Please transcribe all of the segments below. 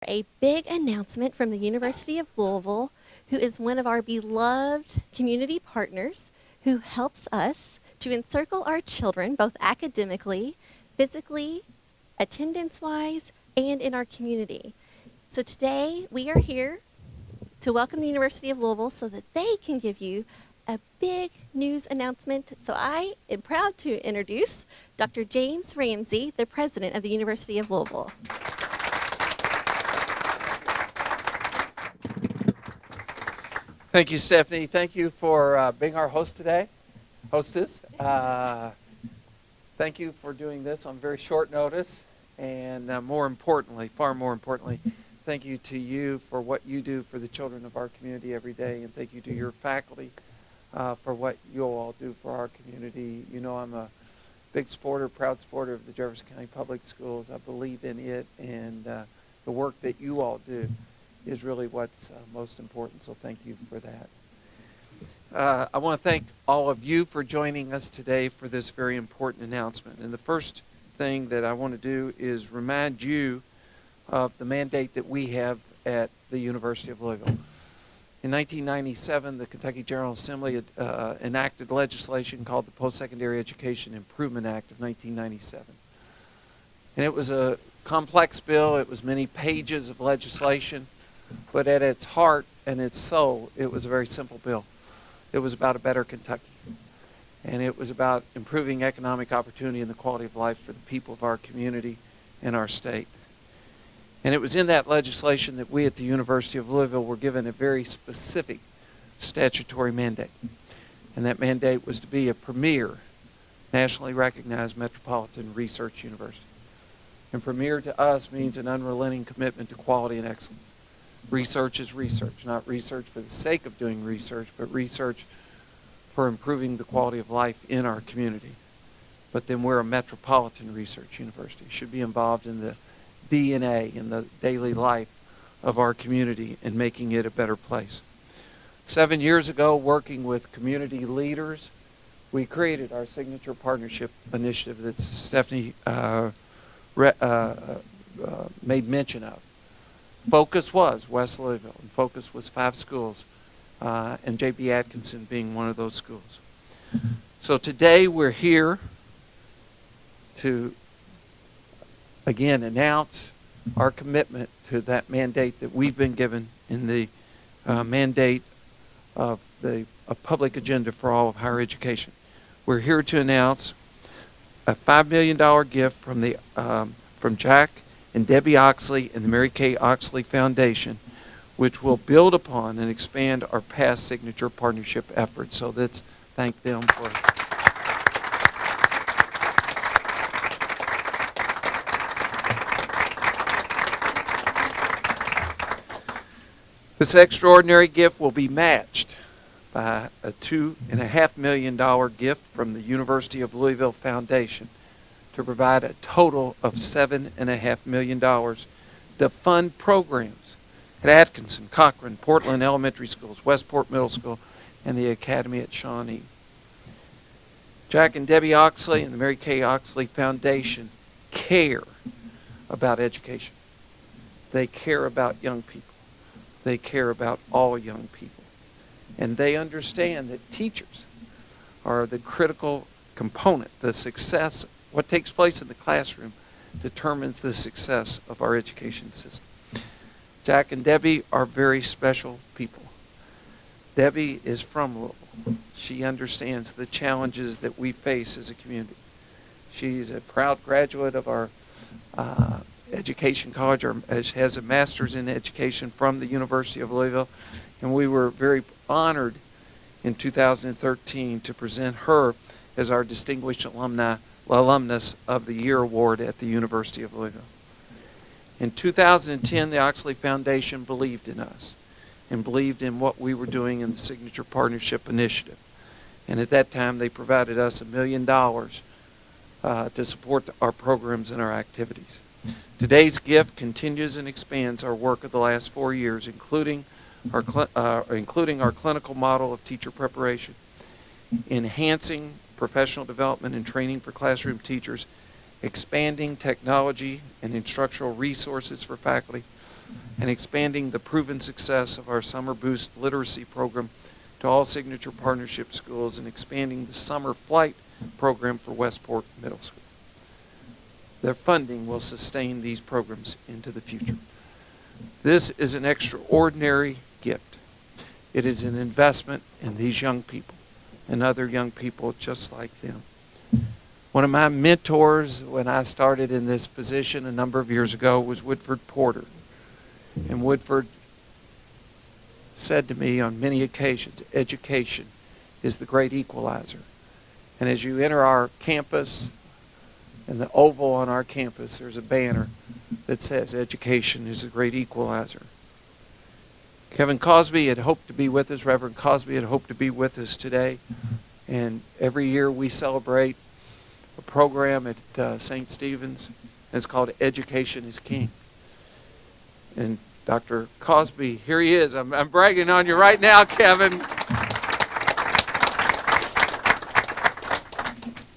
A big announcement from the University of Louisville, who is one of our beloved community partners who helps us to encircle our children both academically, physically, attendance-wise, and in our community. So today we are here to welcome the University of Louisville so that they can give you a big news announcement. So I am proud to introduce Dr. James Ramsey, the president of the University of Louisville. Thank you, Stephanie. Thank you for being our host today, hostess. Thank you for doing this on very short notice. And more importantly, far more importantly, thank you to you for what you do for the children of our community every day. And thank you to your faculty for what you all do for our community. You know, I'm a big supporter, proud supporter of the Jefferson County Public Schools. I believe in it, and the work that you all do is really what's most important, so thank you for that. I want to thank all of you for joining us today for this very important announcement. And the first thing that I want to do is remind you of the mandate that we have at the University of Louisville. In 1997, the Kentucky General Assembly enacted legislation called the Post-Secondary Education Improvement Act of 1997. And it was a complex bill. It was many pages of legislation. But at its heart and its soul, it was a very simple bill. It was about a better Kentucky. And it was about improving economic opportunity and the quality of life for the people of our community and our state. And it was in that legislation that we at the University of Louisville were given a very specific statutory mandate. And that mandate was to be a premier, nationally recognized metropolitan research university. And premier to us means an unrelenting commitment to quality and excellence. Research is research, not research for the sake of doing research, but research for improving the quality of life in our community. But then we're a metropolitan research university. Should be involved in the DNA, in the daily life of our community and making it a better place. 7 years ago, working with community leaders, we created our signature partnership initiative that Stephanie made mention of. Focus was West Louisville, and focus was 5 schools, and J.B. Atkinson being one of those schools. So today we're here to, again, announce our commitment to that mandate that we've been given in the mandate of the public agenda for all of higher education. We're here to announce a $5 million gift from Jack and Debbie Oxley and the Mary Kay Oxley Foundation, which will build upon and expand our past signature partnership efforts. So let's thank them for it. This extraordinary gift will be matched by a $2.5 million gift from the University of Louisville Foundation to provide a total of $7.5 million to fund programs at Atkinson, Cochran, Portland Elementary Schools, Westport Middle School, and the Academy at Shawnee. Jack and Debbie Oxley and the Mary Kay Oxley Foundation care about education. They care about young people. They care about all young people. And they understand that teachers are the critical component, the success. What takes place in the classroom determines the success of our education system. Jack and Debbie are very special people. Debbie is from Louisville. She understands the challenges that we face as a community. She's a proud graduate of our education college, or has a master's in education from the University of Louisville, and we were very honored in 2013 to present her as our distinguished Alumnus of the Year Award at the University of Louisville. In 2010, the Oxley Foundation believed in us and believed in what we were doing in the Signature Partnership Initiative. And at that time, they provided us $1 million to support our programs and our activities. Today's gift continues and expands our work of the last 4 years, including our clinical model of teacher preparation, enhancing professional development and training for classroom teachers, expanding technology and instructional resources for faculty, and expanding the proven success of our Summer Boost Literacy Program to all Signature Partnership schools, and expanding the Summer Flight program for Westport Middle School. Their funding will sustain these programs into the future. This is an extraordinary gift. It is an investment in these young people and other young people just like them. One of my mentors when I started in this position a number of years ago was Woodford Porter. And Woodford said to me on many occasions, education is the great equalizer. And as you enter our campus, in the oval on our campus, there's a banner that says education is the great equalizer. Kevin Cosby had hoped to be with us, Reverend Cosby had hoped to be with us today. And every year we celebrate a program at St. Stephen's, and it's called Education is King. And Dr. Cosby, here he is. I'm bragging on you right now, Kevin.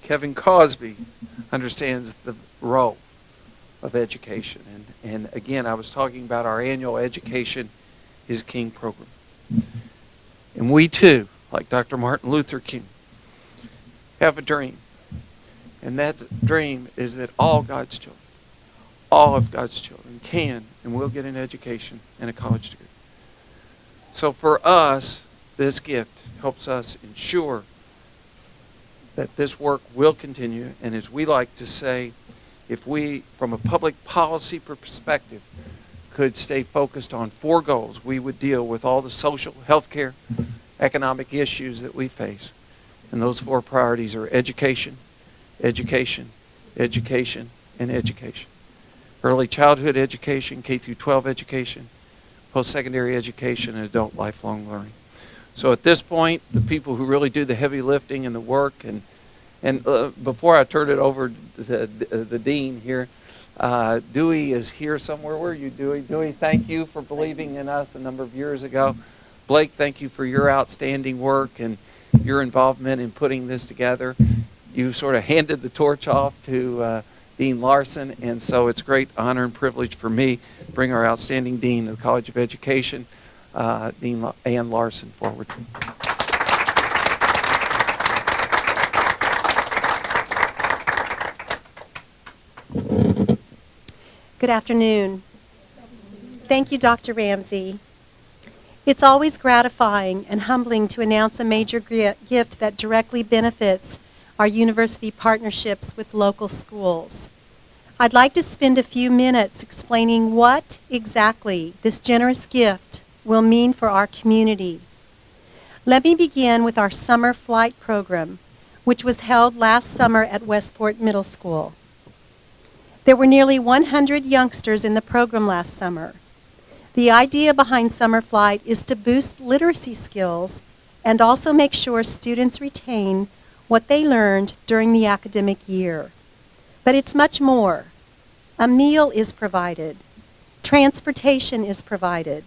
Kevin Cosby understands the role of education. And again, I was talking about our annual Education is King program. And we too, like Dr. Martin Luther King, have a dream. And that dream is that all God's children, all of God's children can and will get an education and a college degree. So for us, this gift helps us ensure that this work will continue. And as we like to say, if we, from a public policy perspective, could stay focused on 4 goals, we would deal with all the social, healthcare, economic issues that we face. And those 4 priorities are education, education, education, and education. Early childhood education, K through 12 education, post-secondary education, and adult lifelong learning. So at this point, the people who really do the heavy lifting and the work, and before I turn it over to the dean here, Dewey is here somewhere. Where are you, Dewey? Dewey, thank you for believing in us a number of years ago. Blake, thank you for your outstanding work and your involvement in putting this together. You sort of handed the torch off to Dean Larson, and so it's a great honor and privilege for me to bring our outstanding Dean of the College of Education, Dean Ann Larson, forward. Good afternoon. Thank you, Dr. Ramsey. It's always gratifying and humbling to announce a major gift that directly benefits our university partnerships with local schools. I'd like to spend a few minutes explaining what exactly this generous gift will mean for our community. Let me begin with our summer flight program, which was held last summer at Westport Middle School. There were nearly 100 youngsters in the program last summer. The idea behind Summer Flight is to boost literacy skills and also make sure students retain what they learned during the academic year. But it's much more. A meal is provided. Transportation is provided.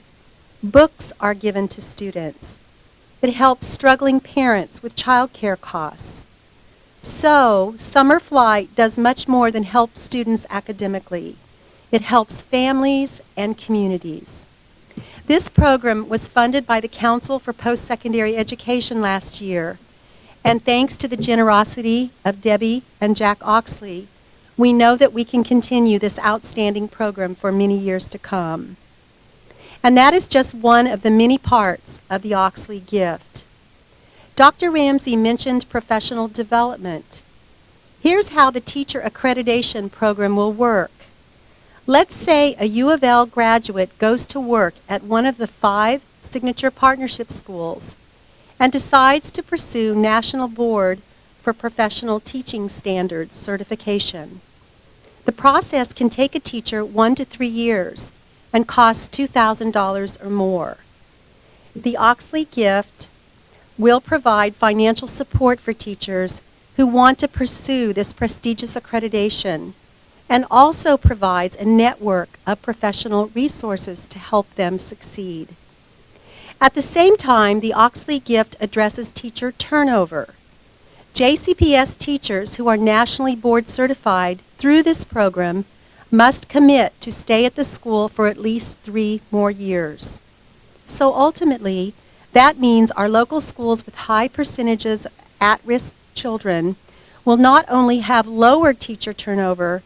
Books are given to students. It helps struggling parents with childcare costs. So, Summer Flight does much more than help students academically. It helps families and communities. This program was funded by the Council for Post-Secondary Education last year, and thanks to the generosity of Debbie and Jack Oxley, we know that we can continue this outstanding program for many years to come. And that is just one of the many parts of the Oxley gift. Dr. Ramsey mentioned professional development. Here's how the teacher accreditation program will work. Let's say a U of L graduate goes to work at one of the 5 signature partnership schools and decides to pursue National Board for Professional Teaching Standards certification. The process can take a teacher 1 to 3 years and costs $2,000 or more. The Oxley gift will provide financial support for teachers who want to pursue this prestigious accreditation, and also provides a network of professional resources to help them succeed. At the same time, the Oxley gift addresses teacher turnover. JCPS teachers who are nationally board certified through this program must commit to stay at the school for at least 3 more years. So ultimately, that means our local schools with high percentages of at-risk children will not only have lower teacher turnover,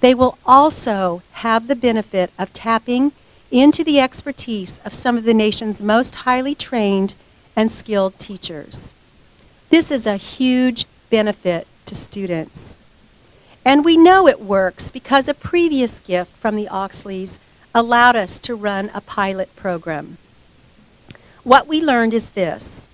they will also have the benefit of tapping into the expertise of some of the nation's most highly trained and skilled teachers. This is a huge benefit to students. And we know it works because a previous gift from the Oxleys allowed us to run a pilot program. What we learned is this.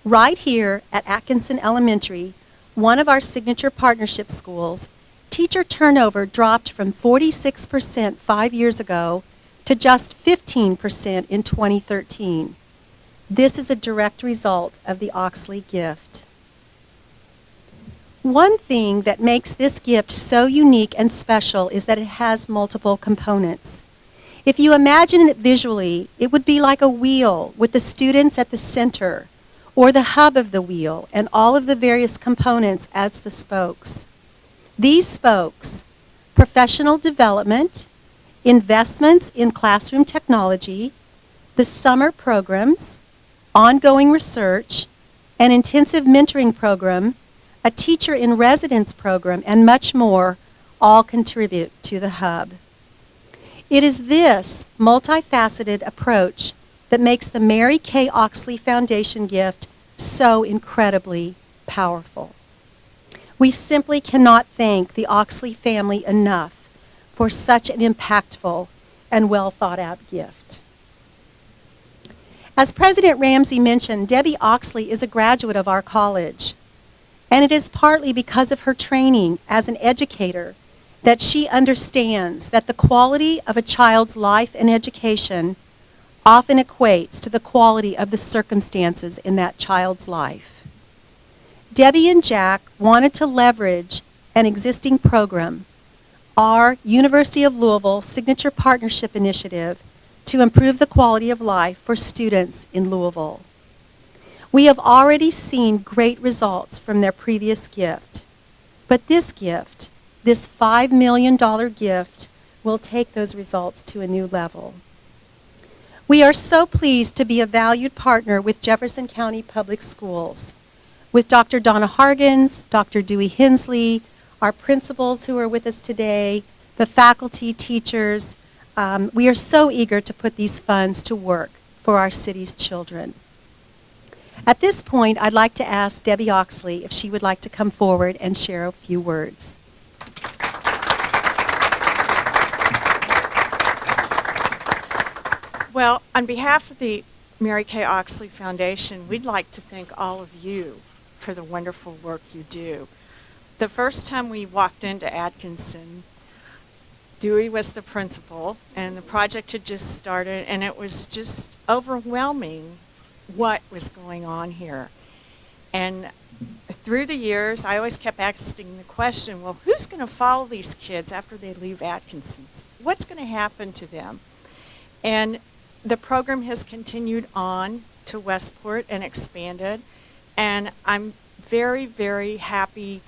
Right here at Atkinson Elementary, one of our signature partnership schools, teacher turnover dropped from 46% 5 years ago to just 15% in 2013. This is a direct result of the Oxley gift. One thing that makes this gift so unique and special is that it has multiple components. If you imagine it visually, it would be like a wheel with the students at the center, or the hub of the wheel, and all of the various components as the spokes. These spokes, professional development, investments in classroom technology, the summer programs, ongoing research, an intensive mentoring program, a teacher in residence program, and much more, all contribute to the hub. It is this multifaceted approach that makes the Mary Kay Oxley Foundation gift so incredibly powerful. We simply cannot thank the Oxley family enough for such an impactful and well thought out gift. As President Ramsey mentioned, Debbie Oxley is a graduate of our college, and it is partly because of her training as an educator that she understands that the quality of a child's life and education often equates to the quality of the circumstances in that child's life. Debbie and Jack wanted to leverage an existing program, our University of Louisville Signature Partnership Initiative, to improve the quality of life for students in Louisville. We have already seen great results from their previous gift, but this gift, this $5 million gift, will take those results to a new level. We are so pleased to be a valued partner with Jefferson County Public Schools, with Dr. Donna Hargens, Dr. Dewey Hensley, our principals who are with us today, the faculty, teachers. We are so eager to put these funds to work for our city's children. At this point, I'd like to ask Debbie Oxley if she would like to come forward and share a few words. Well, on behalf of the Mary Kay Oxley Foundation, we'd like to thank all of you for the wonderful work you do. The first time we walked into Atkinson, Dewey was the principal, and the project had just started, and it was just overwhelming what was going on here. And through the years, I always kept asking the question, well, who's going to follow these kids after they leave Atkinson? What's going to happen to them? And the program has continued on to Westport and expanded, and I'm very, very happy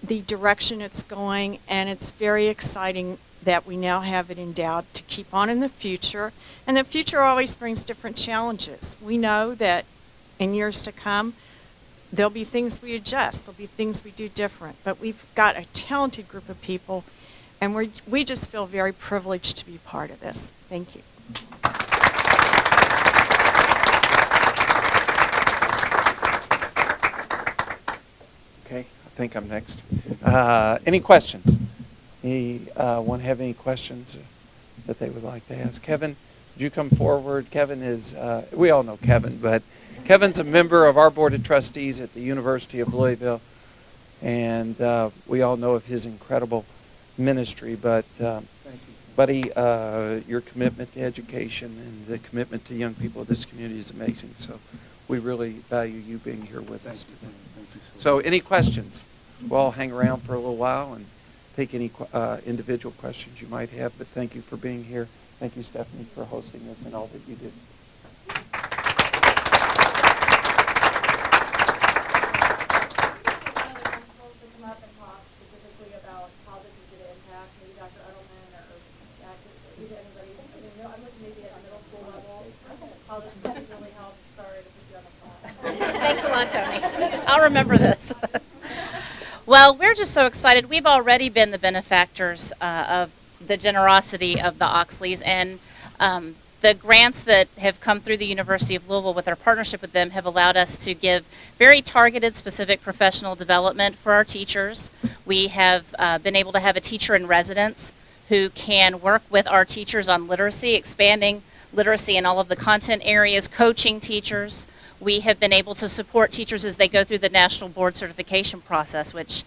the direction it's going, and it's very exciting that we now have it endowed to keep on in the future. And the future always brings different challenges. We know that in years to come, there'll be things we adjust, there'll be things we do different, but we've got a talented group of people, and we just feel very privileged to be part of this. Thank you. Okay, I think I'm next. Any questions? Anyone have any questions that they would like to ask? Kevin, would you come forward? Kevin is, we all know Kevin, but Kevin's a member of our Board of Trustees at the University of Louisville, and we all know of his incredible ministry, but buddy, your commitment to education and the commitment to young people of this community is amazing, so we really value you being here with us today. So any questions? We'll all hang around for a little while and take any individual questions you might have, but thank you for being here. Thank you, Stephanie, for hosting us and all that you did. Come up and talk specifically about how this is going to impact. Maybe Dr. Edelman remember this. Well, we're just so excited. We've already been the benefactors of the generosity of the Oxleys, and the grants that have come through the University of Louisville with our partnership with them have allowed us to give very targeted, specific professional development for our teachers. We have been able to have a teacher in residence who can work with our teachers on literacy, expanding literacy in all of the content areas, coaching teachers. We have been able to support teachers as they go through the National Board Certification process, which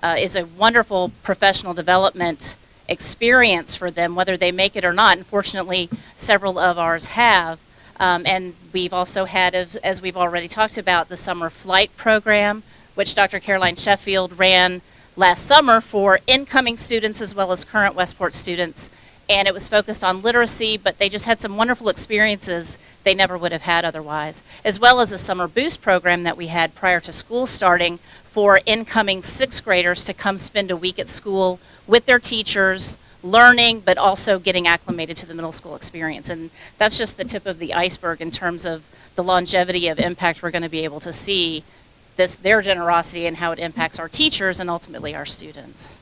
is a wonderful professional development experience for them, whether they make it or not. Unfortunately, several of ours have. And we've also had, as we've already talked about, the Summer Flight Program, which Dr. Caroline Sheffield ran last summer for incoming students as well as current Westport students. And it was focused on literacy, but they just had some wonderful experiences they never would have had otherwise, as well as a Summer Boost program that we had prior to school starting for incoming sixth graders to come spend a week at school with their teachers, learning, but also getting acclimated to the middle school experience. And that's just the tip of the iceberg in terms of the longevity of impact we're going to be able to see their generosity and how it impacts our teachers and ultimately our students.